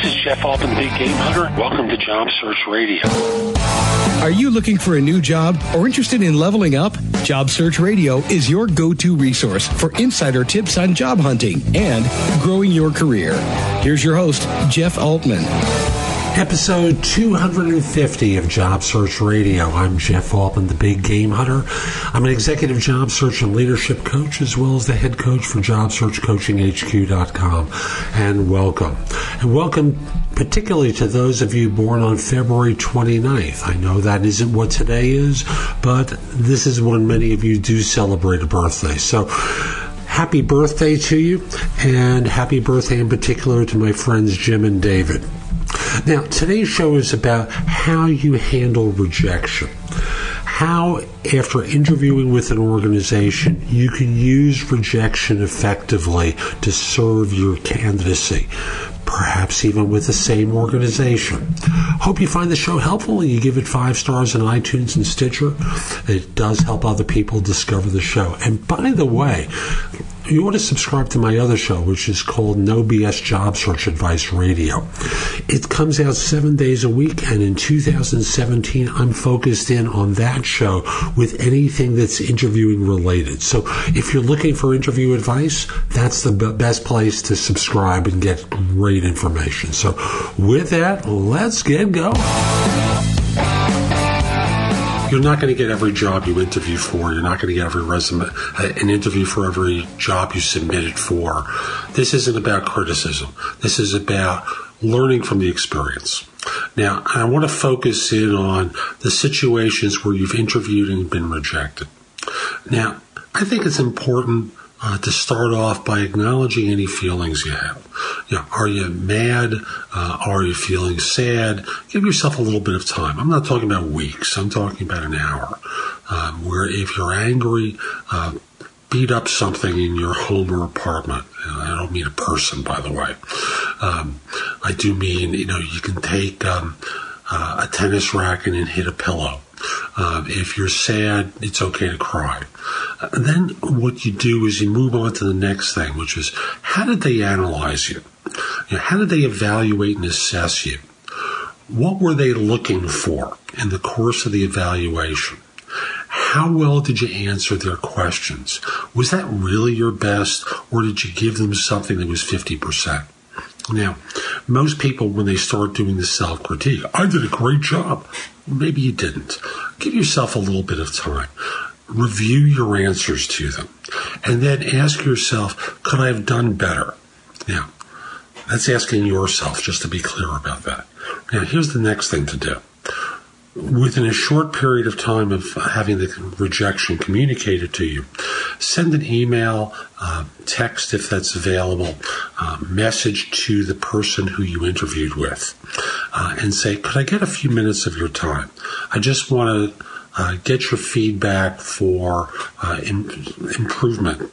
This is Jeff Altman, Big Game Hunter. Welcome to Job Search Radio. Are you looking for a new job or interested in leveling up? Job Search Radio is your go-to resource for insider tips on job hunting and growing your career. Here's your host, Jeff Altman. Episode 250 of Job Search Radio. I'm Jeff Altman, the Big Game Hunter. I'm an executive job search and leadership coach, as well as the head coach for JobSearchCoachingHQ.com. And welcome. And welcome particularly to those of you born on February 29th. I know that isn't what today is, but this is when many of you do celebrate a birthday. So happy birthday to you, and happy birthday in particular to my friends Jim and David. Now, today's show is about how you handle rejection. How, after interviewing with an organization, you can use rejection effectively to serve your candidacy, perhaps even with the same organization. Hope you find the show helpful and you give it 5 stars on iTunes and Stitcher. It does help other people discover the show. And by the way, you ought to subscribe to my other show, which is called No BS Job Search Advice Radio. It comes out 7 days a week, and in 2017, I'm focused in on that show with anything that's interviewing related. So if you're looking for interview advice, that's the best place to subscribe and get great information. So with that, let's get going. You're not going to get every job you interview for. You're not going to get every resume, an interview for every job you submitted for. This isn't about criticism. This is about learning from the experience. Now, I want to focus in on the situations where you've interviewed and been rejected. Now, I think it's important to start off by acknowledging any feelings you have. You know, are you mad? Are you feeling sad? Give yourself a little bit of time. I'm not talking about weeks. I'm talking about an hour. Where if you're angry, beat up something in your home or apartment. I don't mean a person, by the way. I do mean, you can take a tennis racket and hit a pillow. If you're sad, it's okay to cry. And then what you do is you move on to the next thing, which is, how did they analyze you? How did they evaluate and assess you? What were they looking for in the course of the evaluation? How well did you answer their questions? Was that really your best, or did you give them something that was 50%? Now, most people, when they start doing the self-critique, I did a great job. Maybe you didn't. Give yourself a little bit of time. Review your answers to them. And then ask yourself, could I have done better? Now, that's asking yourself, just to be clear about that. Now, here's the next thing to do. Within a short period of time of having the rejection communicated to you, send an email, text if that's available, message to the person who you interviewed with, and say, could I get a few minutes of your time? I just want to get your feedback for improvement.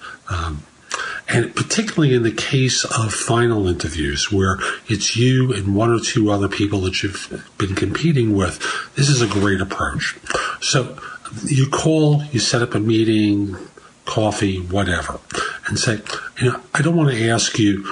And particularly in the case of final interviews where it's you and 1 or 2 other people that you've been competing with, this is a great approach. So you call, you set up a meeting, coffee, whatever, and say, I don't want to ask you,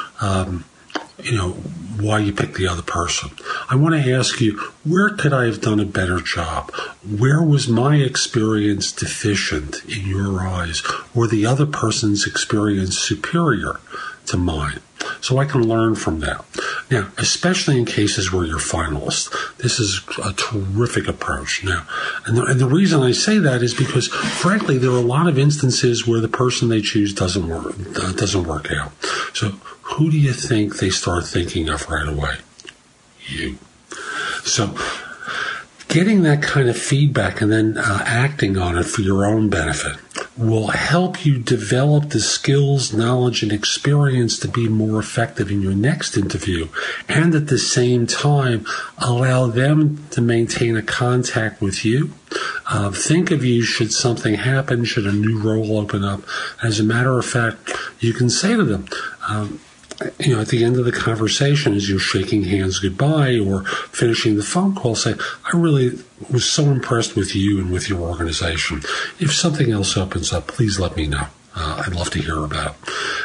why you picked the other person. I want to ask you, where could I have done a better job? Where was my experience deficient in your eyes, or the other person's experience superior to mine? So I can learn from that. Now, especially in cases where you're finalists, this is a terrific approach. Now, and the reason I say that is because, frankly, there are a lot of instances where the person they choose doesn't work out. So who do you think they start thinking of right away? You. So getting that kind of feedback and then acting on it for your own benefit will help you develop the skills, knowledge, and experience to be more effective in your next interview, and at the same time allow them to maintain a contact with you. Think of you should something happen, should a new role open up. As a matter of fact, you can say to them, at the end of the conversation, as you're shaking hands goodbye or finishing the phone call, say, I really was so impressed with you and with your organization. If something else opens up, please let me know. I'd love to hear about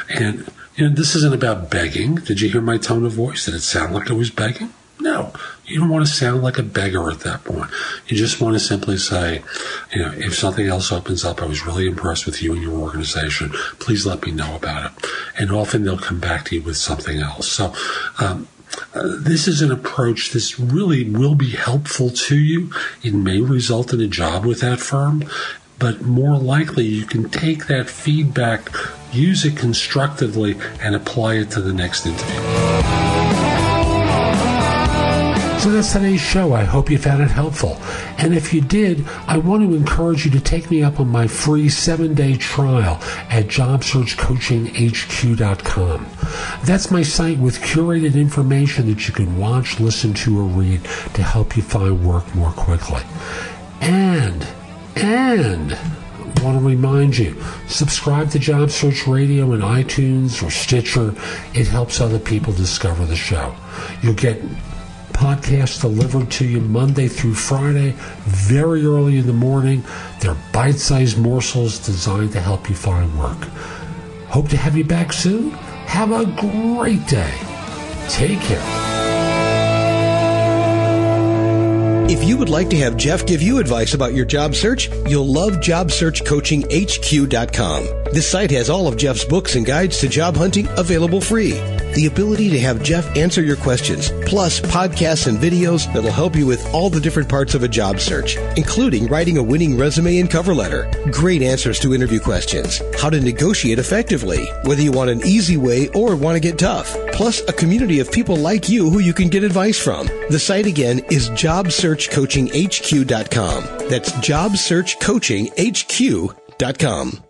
it. And This isn't about begging. Did you hear my tone of voice? Did it sound like I was begging? No. You don't want to sound like a beggar at that point. You just want to simply say, if something else opens up, I was really impressed with you and your organization. Please let me know about it. And often they'll come back to you with something else. So this is an approach. This really will be helpful to you. It may result in a job with that firm, but more likely you can take that feedback, use it constructively, and apply it to the next interview. So that's today's show. I hope you found it helpful. And if you did, I want to encourage you to take me up on my free 7-day trial at JobSearchCoachingHQ.com. That's my site with curated information that you can watch, listen to, or read to help you find work more quickly. And want to remind you, subscribe to Job Search Radio in iTunes or Stitcher. It helps other people discover the show. You'll get podcasts delivered to you Monday through Friday, very early in the morning. They're bite-sized morsels designed to help you find work. Hope to have you back soon. Have a great day. Take care. If you would like to have Jeff give you advice about your job search, you'll love JobSearchCoachingHQ.com. This site has all of Jeff's books and guides to job hunting available free. The ability to have Jeff answer your questions, plus podcasts and videos that'll help you with all the different parts of a job search, including writing a winning resume and cover letter, great answers to interview questions, how to negotiate effectively, whether you want an easy way or want to get tough, plus a community of people like you who you can get advice from. The site again is JobSearchCoachingHQ.com. That's JobSearchCoachingHQ.com.